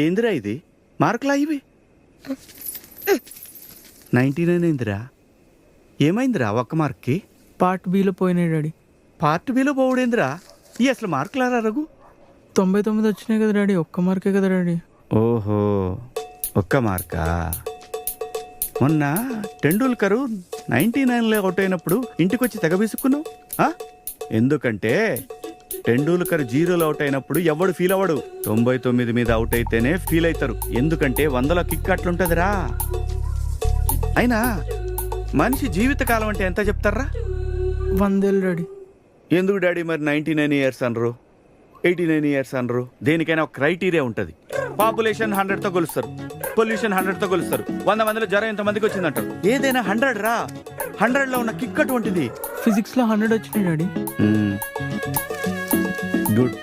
ఏందిరా ఇది మార్కులా ఇవి 99 అయిందిరా. ఏమైందిరా ఒక్క మార్క్కి? పార్ట్ బిలో పోయినాయి డాడీ. పార్ట్ బిలో పోవుడేందిరా? ఈ అసలు మార్కులారా రఘు? 99 వచ్చినాయి కదా డాడీ, ఒక్క మార్కే కదా డాడీ. ఓహో, ఒక్క మార్కా? మొన్న టెండూల్కరు 99లో అవుట్ అయినప్పుడు ఇంటికొచ్చి తెగ విసుక్కున్నావు. ఎందుకంటే టెండూల్కర్ 0లో అవుట్ అయినప్పుడు ఎవడు ఫీల్ అవ్వడు, 99 మీద అవుట్ అయితేనే ఫీల్ అవుతారు. ఎందుకంటే 100లో కిక్ అట్లుంటదిరా. అయినా మనిషి జీవితకాలం అంటే ఎంత చెప్తారా? 100 ఏళ్ళు డాడీ. ఎందుకు డాడీ మరి 99 ఇయర్స్ అనరు, 89 ఇయర్స్ అనరు? దేనికైనా ఒక క్రైటీరియా ఉంటుంది. పాపులేషన్ 100తో కొలుస్తారు, పొల్యూషన్ 100తో కొలుస్తారు, 100 మందిలో జ్వరం ఎంతమందికి వచ్చిందంటారు. ఏదైనా 100 రా. 100లో ఉన్న కిక్ అటువంటిది. ఫిజిక్స్లో 100 వచ్చినాయి డాడీ. గుడ్.